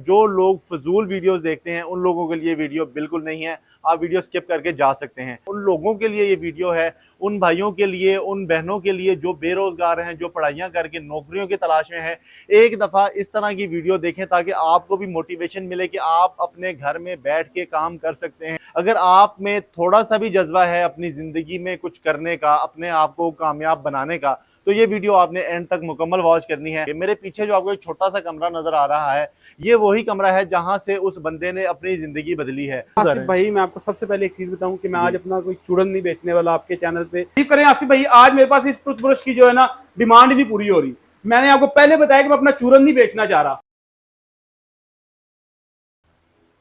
जो लोग फजूल वीडियोस देखते हैं उन लोगों के लिए वीडियो बिल्कुल नहीं है। आप वीडियो स्किप करके जा सकते हैं। उन लोगों के लिए ये वीडियो है, उन भाइयों के लिए, उन बहनों के लिए जो बेरोजगार हैं, जो पढ़ाइयाँ करके नौकरियों की तलाश में हैं। एक दफ़ा इस तरह की वीडियो देखें ताकि आपको भी मोटिवेशन मिले कि आप अपने घर में बैठ के काम कर सकते हैं। अगर आप में थोड़ा सा भी जज्बा है अपनी ज़िंदगी में कुछ करने का, अपने आप को कामयाब बनाने का, तो ये वीडियो आपने एंड तक मुकम्मल वॉच करनी है। मेरे पीछे जो आपको एक छोटा सा कमरा नजर आ रहा है, ये वही कमरा है जहां से उस बंदे ने अपनी जिंदगी बदली है। आसिफ भाई, मैं आपको सबसे पहले एक चीज बताऊं कि मैं आज अपना कोई चूड़न नहीं बेचने वाला आपके चैनल पे। करें आसिफ भाई, आज मेरे पास इस टूथब्रश की जो है ना डिमांड ही नहीं पूरी हो रही। मैंने आपको पहले बताया कि मैं अपना चूरन नहीं बेचना चाह रहा।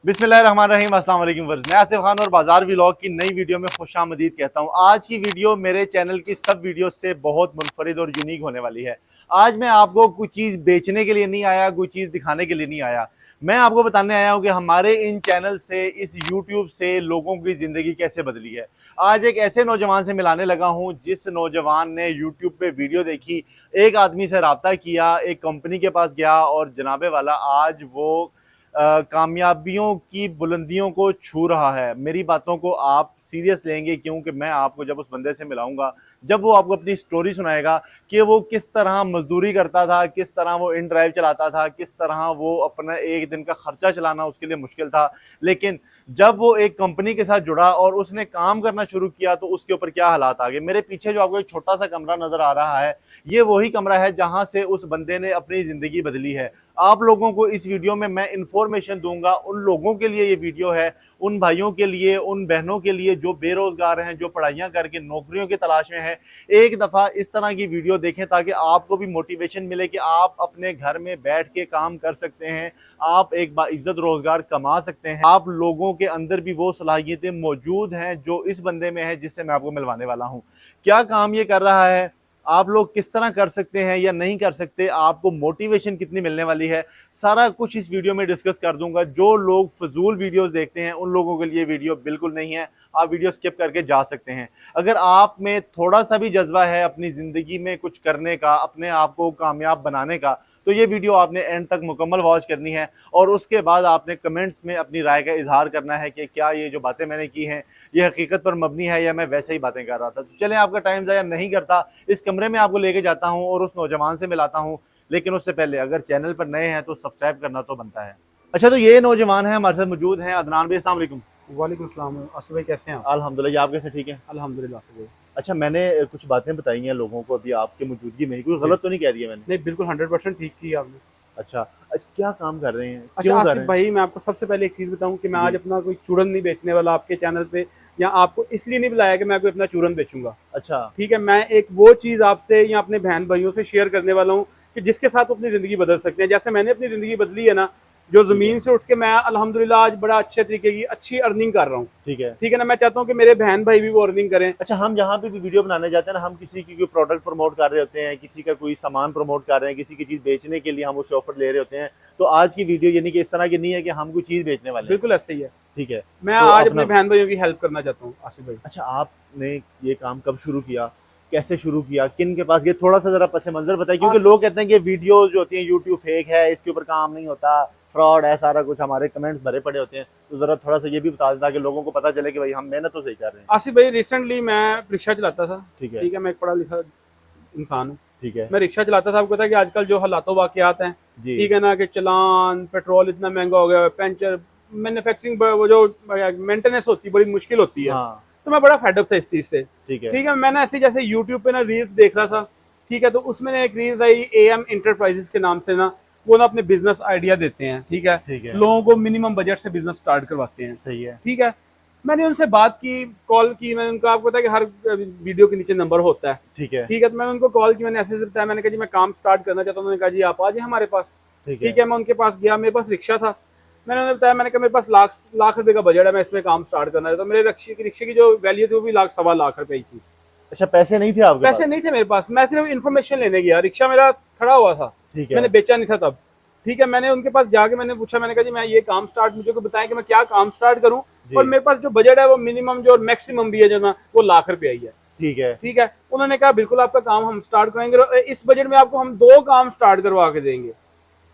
बिस्मिल्लाहिर्रहमानिर्रहीम, अस्सलाम वालेकुम वर्स। मैं आसिफ खान और बाजार व्लॉग की नई वीडियो में खुशामदीद कहता हूं। आज की वीडियो मेरे चैनल की सब वीडियो से बहुत मुनफरिद और यूनिक होने वाली है। आज मैं आपको कोई चीज़ बेचने के लिए नहीं आया, कोई चीज़ दिखाने के लिए नहीं आया। मैं आपको बताने आया हूं कि हमारे इन चैनल से, इस यूट्यूब से लोगों की ज़िंदगी कैसे बदली है। आज एक ऐसे नौजवान से मिलाने लगा हूं जिस नौजवान ने यूट्यूब पे वीडियो देखी, एक आदमी से रब्ता किया, एक कंपनी के पास गया और जनाबे वाला आज वो कामयाबियों की बुलंदियों को छू रहा है। मेरी बातों को आप सीरियस लेंगे क्योंकि मैं आपको जब उस बंदे से मिलाऊंगा, जब वो आपको अपनी स्टोरी सुनाएगा कि वो किस तरह मजदूरी करता था, किस तरह वो इन ड्राइव चलाता था, किस तरह वो अपना एक दिन का खर्चा चलाना उसके लिए मुश्किल था, लेकिन जब वो एक कंपनी के साथ जुड़ा और उसने काम करना शुरू किया तो उसके ऊपर क्या हालात आ गए। मेरे पीछे जो आपको एक छोटा सा कमरा नजर आ रहा है, ये वही कमरा है जहां से उस बंदे ने अपनी जिंदगी बदली है। आप लोगों को इस वीडियो में मैं इंफॉर्मेशन दूंगा। उन लोगों के लिए ये वीडियो है, उन भाइयों के लिए, उन बहनों के लिए जो बेरोजगार हैं, जो पढ़ाइयाँ करके नौकरियों की तलाश में हैं। एक दफ़ा इस तरह की वीडियो देखें ताकि आपको भी मोटिवेशन मिले कि आप अपने घर में बैठ के काम कर सकते हैं, आप एक बाइज्जत रोजगार कमा सकते हैं। आप लोगों के अंदर भी वो सलाहियतें मौजूद हैं जो इस बंदे में है जिससे मैं आपको मिलवाने वाला हूँ। क्या काम ये कर रहा है, आप लोग किस तरह कर सकते हैं या नहीं कर सकते, आपको मोटिवेशन कितनी मिलने वाली है, सारा कुछ इस वीडियो में डिस्कस कर दूंगा। जो लोग फजूल वीडियोस देखते हैं उन लोगों के लिए वीडियो बिल्कुल नहीं है। आप वीडियो स्किप करके जा सकते हैं। अगर आप में थोड़ा सा भी जज्बा है अपनी ज़िंदगी में कुछ करने का, अपने आप को कामयाब बनाने का, तो ये वीडियो आपने एंड तक मुकम्मल वॉच करनी है और उसके बाद आपने कमेंट्स में अपनी राय का इजहार करना है कि क्या ये जो बातें मैंने की हैं ये हकीकत पर मबनी है या मैं वैसे ही बातें कर रहा था। तो चलें, आपका टाइम ज़ाया नहीं करता, इस कमरे में आपको लेके जाता हूँ और उस नौजवान से मिलाता हूँ। लेकिन उससे पहले अगर चैनल पर नए हैं तो सब्सक्राइब करना तो बनता है। अच्छा, तो ये नौजवान है हमारे साथ मौजूद हैं। अदनान भाई, अस्सलाम वालेकुम। वालेकुम अस्सलाम। आसिफ भाई कैसे हैं आप? अल्हम्दुलिल्लाह, आप कैसे? ठीक है अल्हम्दुलिल्लाह आसिफ भाई। अच्छा, मैंने कुछ बातें बताई हैं लोगों को अभी आपके मौजूदगी में, कोई जी। गलत तो नहीं कह दिया मैंने? नहीं, बिल्कुल 100% ठीक की आपने। अच्छा अच्छा, क्या काम कर रहे हैं, अच्छा क्यों कर आसिफ रहे हैं? भाई, मैं आपको सबसे पहले एक चीज बताऊं कि मैं आज जी। अपना कोई चूड़न नहीं बेचने वाला आपके चैनल पे, या आपको इसलिए नहीं बुलाया कि मैं कोई अपना चूरन बेचूंगा। अच्छा। ठीक है, मैं एक वो चीज आपसे या अपने बहन भाइयों से शेयर करने वाला हूँ कि जिसके साथ वो अपनी जिंदगी बदल सकते हैं। जैसे मैंने अपनी जिंदगी बदली है ना, जो जमीन से उठ के मैं अल्हम्दुलिल्लाह आज बड़ा अच्छे तरीके की अच्छी अर्निंग कर रहा हूँ। ठीक है। ठीक है ना, मैं चाहता हूँ कि मेरे बहन भाई भी वो अर्निंग करें। अच्छा, हम जहाँ पे भी वीडियो बनाने जाते हैं ना, हम किसी की कोई प्रोडक्ट प्रमोट कर रहे होते हैं, किसी का कोई सामान प्रमोट कर रहे हैं, किसी की चीज़ बेचने के लिए हम उससे ऑफर ले रहे होते हैं। तो आज की वीडियो यानी कि इस तरह की नहीं है कि हम कोई चीज़ बेचने वाले हैं। बिल्कुल ऐसे ही है। ठीक है। मैं तो आज अपना, अपने बहन भाइयों की हेल्प करना चाहता हूँ आसिफ भाई। अच्छा, आपने ये काम कब शुरू किया, कैसे शुरू किया, किन के पास गए, थोड़ा सा जरा पस मंजर बताइए। क्योंकि लोग कहते हैं कि वीडियो जो होती है यूट्यूब फेक है, इसके ऊपर काम नहीं होता, फ्रॉड है, सारा कुछ हमारे कमेंट्स भरे पड़े होते हैं। तो जरा थोड़ा सा ये भी बता दें ताकि लोगों को पता चले कि भाई हम मेहनत तो सही कर रहे हैं। आसिफ भाई, रिसेंटली मैं रिक्शा चलाता था। ठीक है। ठीक है, मैं एक पढ़ा लिखा इंसान हूँ। ठीक है मैं रिक्शा चलाता था। आपको पता है कि आजकल जो हालातों वाकयात हैं, जी। ठीक है ना, कि चलान पेट्रोल इतना महंगा हो गया है, पेंचर, मैन्युफैक्चरिंग, वो जो मेंटेनेंस होती है बड़ी मुश्किल होती है। हाँ। तो मैं बड़ा फेडअप था इस चीज़ से। ठीक है। ठीक है, मैंने ऐसे जैसे यूट्यूब पे ना रील्स देख रहा था। ठीक है, तो उसमें एक रील्स आई AM इंटरप्राइजेस के नाम से ना, वो ना अपने बिजनेस आइडिया देते हैं। ठीक है, ठीक है। लोगों को मिनिमम बजट से बिजनेस स्टार्ट करवाते हैं। सही है। ठीक है, मैंने उनसे बात की, कॉल की मैंने उनको। आपको पता है कि हर वीडियो के नीचे नंबर होता है। ठीक है। ठीक है, तो मैंने उनको कॉल की, मैंने ऐसे बताया, मैंने कहा जी मैं काम स्टार्ट करना चाहता हूँ। उन्होंने कहा जी आप आ जाए हमारे पास। ठीक है। ठीक है, मैं उनके पास गया, मेरे पास रिक्शा था। मैंने उन्हें बताया, मैंने कहा मेरे पास लाख रुपए का बजट है, मैं इसमें काम स्टार्ट करना चाहता हूँ। मेरे रिक्शे की जो वैल्यू थी वो भी लाख सवा लाख रुपए की थी। अच्छा, पैसे नहीं थे आपके पैसे पास? नहीं थे मेरे पास, मैं सिर्फ इन्फॉर्मेशन लेने गया। रिक्शा मेरा खड़ा हुआ था, ठीक है। मैंने बेचा नहीं था तब। ठीक है, मैंने उनके पास जाके मैंने पूछा, मैंने कहा जी मैं ये काम स्टार्ट, मुझे को बताएं कि मैं क्या काम स्टार्ट करूं। और मेरे पास जो बजट है वो मिनिमम जो मैक्सिमम भी है जो ना, वो लाख रुपया ही है। ठीक है। ठीक है, उन्होंने कहा बिल्कुल आपका काम हम स्टार्ट कराएंगे और इस बजट में आपको हम 2 काम स्टार्ट करवा के देंगे।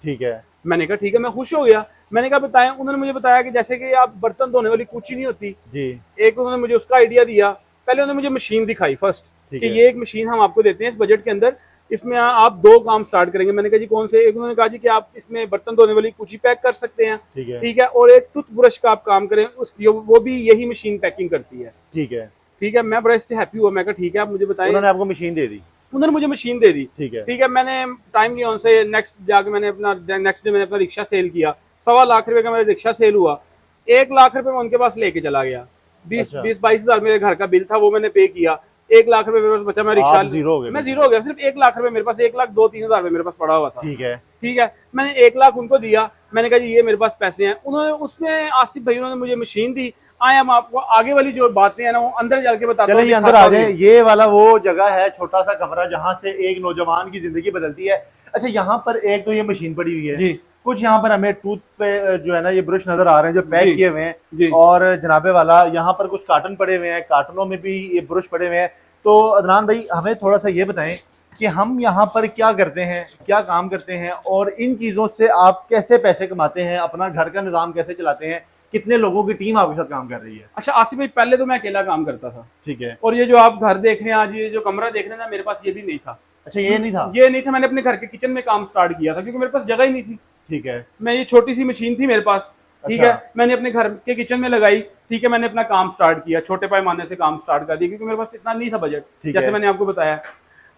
ठीक है। मैंने कहा ठीक है, मैं खुश हो गया। मैंने कहा बताएं। उन्होंने मुझे बताया कि जैसे कि आप बर्तन धोने वाली कूची नहीं होती जी, एक, उन्होंने मुझे उसका आइडिया दिया। पहले उन्होंने मुझे मशीन दिखाई फर्स्ट ठीक कि है। ये एक मशीन हम आपको देते हैं इस बजट के अंदर, इसमें आप 2 काम स्टार्ट करेंगे। मैंने कहा जी कौन से? एक उन्होंने कहा जी कि आप इसमें बर्तन धोने वाली कुची पैक कर सकते हैं, ठीक है। ठीक है, और एक टूथ ब्रश का आप काम करें उसकी, वो भी यही मशीन पैकिंग करती है, ठीक है। ठीक है। मैं बड़ा इससे हैप्पी हुआ। मैं कहा ठीक है, आप मुझे बताएं। उन्होंने आपको मशीन दे दी? उन्होंने मुझे मशीन दे दी, ठीक है। ठीक है। मैंने टाइम लिया उनसे, नेक्स्ट जाके मैंने अपना नेक्स्ट डे मैंने अपना रिक्शा सेल किया। 1.25 लाख रुपए का मेरा रिक्शा सेल हुआ। 1 लाख रुपए मैं उनके पास लेके चला गया। 20-22 हजार मेरे घर का बिल था, वो मैंने पे किया। 1 लाख रुपए मेरे पास बचा। मैं रिक्शा जीरो हो गए? मैं जीरो हो गया। सिर्फ 1 लाख रुपए मेरे पास, 1,02-3 हजार रुपए मेरे पास पड़ा हुआ था, ठीक है। ठीक है। मैंने 1 लाख उनको दिया। मैंने कहा जी ये मेरे पास पैसे हैं। उन्होंने उसमें आसिफ भाई उन्होंने मुझे मशीन दी। आए हम आपको आगे वाली जो बातें हैं ना वो अंदर जाके बताता हूं। चलिए अंदर आ जाए। ये वाला वो जगह है, छोटा सा कमरा, जहाँ से एक नौजवान की जिंदगी बदलती है। अच्छा, यहाँ पर एक तो ये मशीन पड़ी हुई है जी, कुछ यहाँ पर हमें टूथ पे जो है ना ये ब्रश नजर आ रहे हैं जो पैक किए हुए जी। हैं, और जनाबे वाला यहाँ पर कुछ कार्टन पड़े हुए हैं, कार्टनों में भी ये ब्रश पड़े हुए हैं। तो अदनान भाई हमें थोड़ा सा ये बताएं कि हम यहाँ पर क्या करते हैं, क्या काम करते हैं, और इन चीज़ों से आप कैसे पैसे कमाते हैं, अपना घर का निज़ाम कैसे चलाते हैं, कितने लोगों की टीम आपके साथ काम कर रही है? अच्छा आसिफ भाई, पहले तो मैं अकेला काम करता था, ठीक है। और ये जो आप घर देख रहे हैं आज, ये जो कमरा देख रहे हैं ना, मेरे पास ये भी नहीं था। अच्छा, ये नहीं था? ये नहीं था। मैंने अपने घर के किचन में काम स्टार्ट किया था क्योंकि मेरे पास जगह ही नहीं थी। ठीक है। मैं ये छोटी सी मशीन थी मेरे पास, ठीक अच्छा। है, मैंने अपने घर के किचन में लगाई, ठीक है। मैंने अपना काम स्टार्ट किया, छोटे पैमाने से काम स्टार्ट कर दिया क्योंकि मेरे पास इतना नहीं था बजट, ठीक जैसे है। मैंने आपको बताया।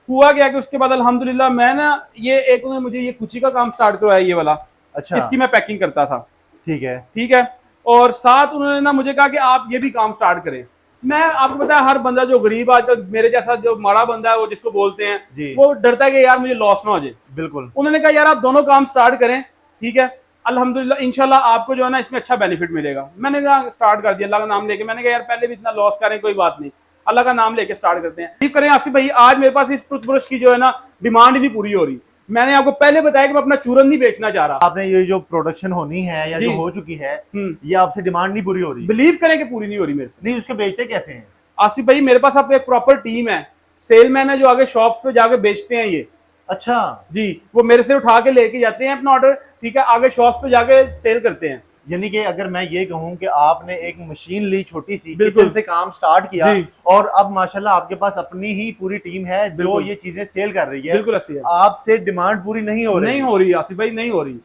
हुआ क्या कि उसके बाद अल्हम्दुलिल्लाह मैं ना ये एक उन्होंने मुझे ये कुची का काम स्टार्ट करवाया, ये वाला। अच्छा, इसकी मैं पैकिंग करता था, ठीक है। ठीक है। और साथ उन्होंने ना मुझे कहा कि आप ये भी काम स्टार्ट करें। मैं आपको पता है हर बंदा जो गरीब आजकल मेरे जैसा जो माड़ा बंदा है वो जिसको बोलते हैं, जी। वो डरता है कि यार मुझे लॉस ना हो जाए। बिल्कुल। उन्होंने कहा यार आप दोनों काम स्टार्ट करें, ठीक है, अल्हम्दुलिल्लाह इंशाल्लाह आपको जो है ना इसमें अच्छा बेनिफिट मिलेगा। मैंने कहा स्टार्ट कर दिया अल्लाह का नाम लेके। मैंने कहा यार पहले भी इतना लॉस करें कोई बात नहीं, अल्लाह का नाम लेके स्टार्ट करते हैं। ठीक करें आसिफ भाई, आज मेरे पास इस टूथब्रश की जो है ना डिमांड ही नहीं पूरी हो रही। मैंने आपको पहले बताया कि मैं अपना चूरन नहीं बेचना चाह रहा। आपने ये जो प्रोडक्शन होनी है या जी। जो हो चुकी है, ये आपसे डिमांड नहीं पूरी हो रही? बिलीव करें कि पूरी नहीं हो रही मेरे से। नहीं, उसके बेचते कैसे हैं आसिफ भाई मेरे पास अब एक प्रॉपर टीम है, सेलमैन है जो आगे शॉप्स पे जाके बेचते हैं ये। अच्छा जी, वो मेरे से उठा के लेके जाते हैं अपना ऑर्डर, ठीक है, आगे शॉप्स पे जाके सेल करते हैं। यानी कि अगर मैं ये कहूं कि आपने एक मशीन ली छोटी सी, बिल्कुल। किचन से काम स्टार्ट किया, जी। और अब माशाल्लाह आपके पास अपनी ही पूरी टीम है जो बिल्कुल। ये चीजें सेल कर रही है, बिल्कुल ऐसी है। आपसे डिमांड पूरी नहीं हो रही? नहीं हो रही आसिफ भाई, नहीं हो रही।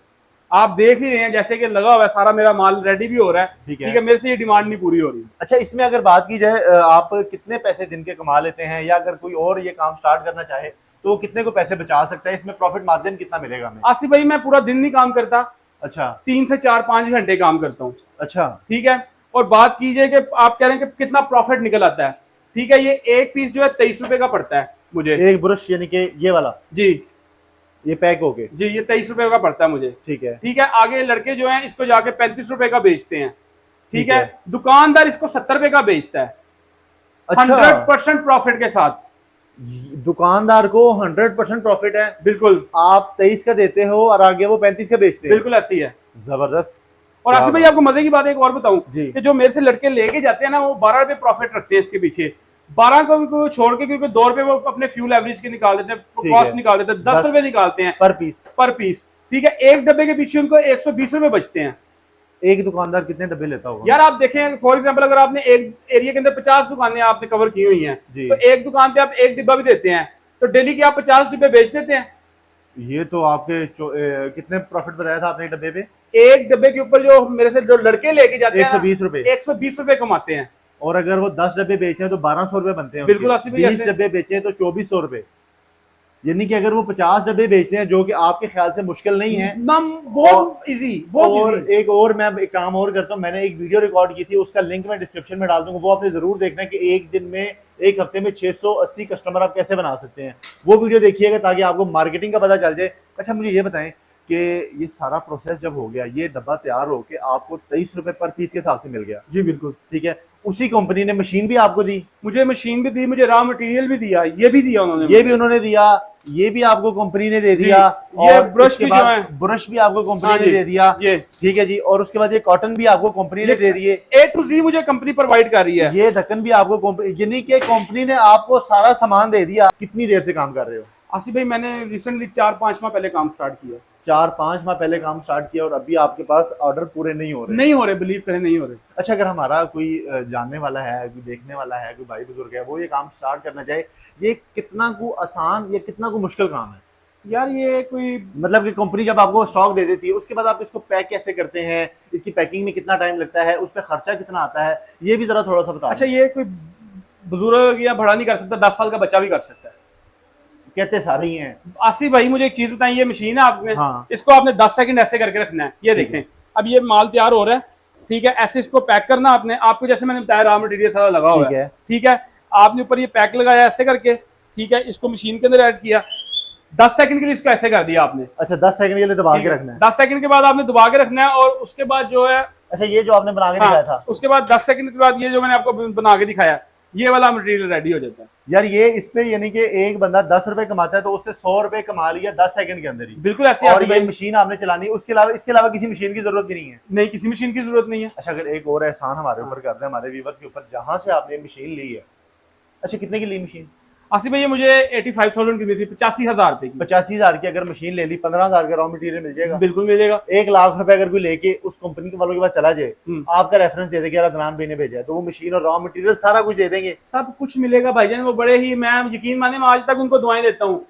आप देख ही रहे हैं जैसे कि लगा हुआ है सारा, मेरा माल रेडी भी हो रहा है, ठीक है। ठीक है, मेरे से ये डिमांड नहीं पूरी हो रही। अच्छा, इसमें अगर बात की जाए आप कितने पैसे दिन के कमा लेते हैं, या अगर कोई और ये काम स्टार्ट करना चाहे तो वो कितने को पैसे बचा सकता है, इसमें प्रॉफिट मार्जिन कितना मिलेगा हमें? आसिफ भाई मैं पूरा दिन नहीं काम करता, अच्छा 3 से 4-5 घंटे काम करता हूँ, अच्छा, ठीक है। और बात कीजिए कि आप कह रहे हैं कि कितना प्रॉफिट निकल आता है, ठीक है। ये एक पीस जो है 23 रुपए का पड़ता है मुझे, एक ब्रश यानी कि ये वाला, जी ये पैक हो गए, जी, ये 23 रुपए का पड़ता है मुझे, ठीक है। ठीक है। आगे लड़के जो हैं इसको जाके 35 रुपए का बेचते हैं, ठीक ठीक है। है। दुकानदार इसको 70 रुपए का बेचता है, अच्छा, 100% प्रॉफिट के साथ। दुकानदार को 100% प्रॉफिट है, बिल्कुल आप 23 का देते हो और आगे वो 35 का बेचते हैं? बिल्कुल ऐसी है। जबरदस्त। और आसिफ भाई आपको मजे की बात एक और बताऊं जी। कि जो मेरे से लड़के लेके जाते हैं ना वो 12 रुपए प्रॉफिट रखते हैं इसके पीछे। 12 को छोड़ के, क्योंकि 2 रुपए वो अपने फ्यूल एवरेज के निकाल देते हैं, कॉस्ट निकाल देते हैं, 10 रुपए निकालते हैं पर पीस, ठीक है। एक डब्बे के पीछे उनको 120 रुपए बचते हैं। एक दुकानदार कितने डब्बे लेता होगा? यार आप देखें फॉर एग्जांपल, अगर आपने एक एरिया के अंदर 50 दुकानें आपने कवर की हुई हैं, जी। तो एक दुकान पे आप एक डिब्बा भी देते हैं, तो डेली के आप 50 डिब्बे बेच देते हैं। ये तो आपके कितने प्रॉफिट बताया था आपने डब्बे पे? एक डब्बे के ऊपर जो मेरे से जो लड़के लेके जाते हैं 120 रुपए। 120 रुपए कमाते हैं। और अगर वो 10 डब्बे बेचते हैं तो 1200 रुपए बनते हैं। बिल्कुल आसिफ भाई, 20 ऐसे- डब्बे बेचे तो 2400 रुपए। यानी कि अगर वो 50 डब्बे बेचते हैं, जो कि आपके ख्याल से मुश्किल नहीं है, बहुत इजी, बहुत और इजी। एक और मैं एक काम और करता हूँ, मैंने एक वीडियो रिकॉर्ड की थी, उसका लिंक मैं डिस्क्रिप्शन में डाल दूंगा, वो आपने जरूर देखना है कि एक दिन में, एक हफ्ते में 680 कस्टमर आप कैसे बना सकते हैं। वो वीडियो देखिएगा ताकि आपको मार्केटिंग का पता चल जाए। अच्छा मुझे ये बताएं कि ये सारा प्रोसेस जब हो गया, ये डब्बा तैयार होके आपको 23 रुपए पर पीस के हिसाब से मिल गया, जी बिल्कुल, ठीक है, उसी कंपनी ने मशीन भी आपको दी? मुझे मशीन भी दी, मुझे रॉ मटेरियल भी दिया, ये भी दिया उन्होंने, ये भी उन्होंने दिया, ये भी आपको कंपनी ने दे दिया, ये और ब्रश उसके भी जो बाद है, ब्रश भी आपको कंपनी हाँ ने जी, दे दिया, ये ठीक है जी, और उसके बाद ये कॉटन भी आपको कंपनी ने दे दिए, A to Z मुझे कंपनी प्रोवाइड कर रही है। ये ढक्कन भी आपको कंपनी, यानी कि कंपनी ने आपको सारा सामान दे दिया। कितनी देर से काम कर रहे हो? आसिफ भाई मैंने रिसेंटली 4-5 माह पहले काम स्टार्ट किया। 4-5 माह पहले काम स्टार्ट किया और अभी आपके पास ऑर्डर पूरे नहीं हो रहे? नहीं हो रहे, बिलीव करें नहीं हो रहे। अच्छा, अगर हमारा कोई जानने वाला है, कोई देखने वाला है, कोई भाई बुजुर्ग है, वो ये काम स्टार्ट करना चाहे, ये कितना को आसान या कितना को मुश्किल काम है? यार ये कोई, मतलब कि कंपनी जब आपको स्टॉक दे देती है उसके बाद आप इसको पैक कैसे करते हैं, इसकी पैकिंग में कितना टाइम लगता है, उस पर खर्चा कितना आता है, ये भी जरा थोड़ा सा बताओ। अच्छा ये कोई बुजुर्ग या बड़ा नहीं कर सकता, 10 साल का बच्चा भी कर सकता है। कहते सारे ही हैं। आसिफ भाई मुझे एक चीज बताइए, ये मशीन है आपने, हाँ। इसको आपने 10 सेकंड ऐसे करके रखना है। ये देखें, अब ये माल तैयार हो रहा है, ठीक है, ऐसे इसको पैक करना आपने। आपको जैसे मैंने बताया रॉ मटेरियल सारा लगा हुआ है, ठीक है, आपने ऊपर ये पैक लगाया ऐसे करके, ठीक है, इसको मशीन के अंदर ऐड किया, 10 सेकंड के लिए इसको ऐसे कर दिया आपने। अच्छा, 10 सेकंड के लिए दबा के रखना है? 10 सेकंड के बाद आपने दबा के रखना है, और उसके बाद जो है, अच्छा, ये जो आपने बना के दिखाया था, उसके बाद 10 सेकंड के बाद ये जो मैंने आपको बना के दिखाया, ये वाला मटेरियल रेडी हो जाता है। यार ये इस पे यानी कि एक बंदा 10 रुपए कमाता है तो उससे 100 रुपए कमा लिया 10 सेकंड के अंदर ही। बिल्कुल ऐसे। और ये मशीन आपने चलानी है, उसके अलावा इसके अलावा किसी मशीन की जरूरत भी नहीं है? नहीं, किसी मशीन की जरूरत नहीं है। अच्छा, अगर एक और एहसान हमारे ऊपर कर दे, हमारे व्यूवर्स के ऊपर, जहां से आपने मशीन ली है, अच्छा कितने की ली मशीन? आसिफ भाई मुझे 85,000 की मिली थी, 85,000 रुपए की। 85,000 की अगर मशीन ले ली, 15,000 का रॉ मटेरियल मिल जाएगा? बिल्कुल मिलेगा। 1 लाख रुपए अगर कोई लेके उस कंपनी के वालों के पास चला जाए, आपका रेफरेंस दे दे कि यार अदनान भाई ने भेजा है, तो वो मशीन और रॉ मटेरियल सारा कुछ दे देंगे? सब कुछ मिलेगा भाईजान। वो बड़े ही, मैं यकीन माने मैं आज तक उनको दुआएं देता हूँ,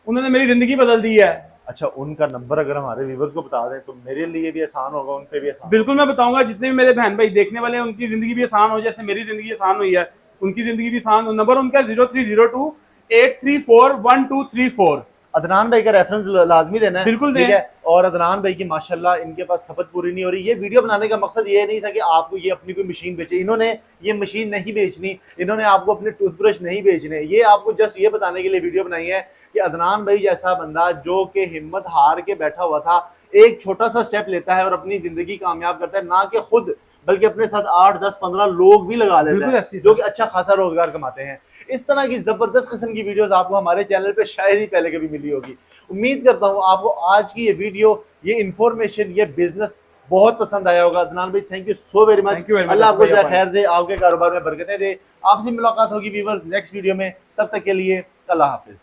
उन्होंने मेरी जिंदगी बदल दी है। अच्छा, उनका नंबर अगर हमारे व्यूवर्स को बता दें तो मेरे लिए भी आसान होगा, उन पे भी आसान। बिल्कुल मैं बताऊंगा, जितने भी मेरे बहन भाई देखने वाले हैं उनकी जिंदगी भी आसान हो, जैसे मेरी जिंदगी आसान हुई है, उनकी जिंदगी भी आसान हो। नंबर उनका 0302-834-1234। अदनान भाई का रेफरेंस लाजमी देना है। बिल्कुल ठीक है। और अदनान भाई की माशाल्लाह इनके पास खपत पूरी नहीं हो रही। ये वीडियो बनाने का मकसद ये नहीं था कि आपको ये अपनी कोई मशीन बेचे, इन्होंने ये मशीन नहीं बेचनी, इन्होंने आपको अपने टूथब्रश नहीं बेचने, ये आपको जस्ट ये बताने के लिए वीडियो बनाई है कि अदनान भाई जैसा बंदा जो कि हिम्मत हार के बैठा हुआ था, एक छोटा सा स्टेप लेता है और अपनी जिंदगी कामयाब करता है, ना कि खुद बल्कि अपने साथ 8, 10, 15 लोग भी लगा लेते हैं जो कि अच्छा खासा रोजगार कमाते हैं। इस तरह की जबरदस्त किस्म की वीडियोस आपको हमारे चैनल पे शायद ही पहले कभी मिली होगी। उम्मीद करता हूँ आपको आज की ये वीडियो, ये इंफॉर्मेशन, ये बिजनेस बहुत पसंद आया होगा। अदनान भाई thank you so very much. अल्लाह आपको खैर दे, आपके कारोबार में बरकतें दे। आपसे मुलाकात होगी व्यूअर्स नेक्स्ट वीडियो में, तब तक के लिए अल्लाह हाफिज।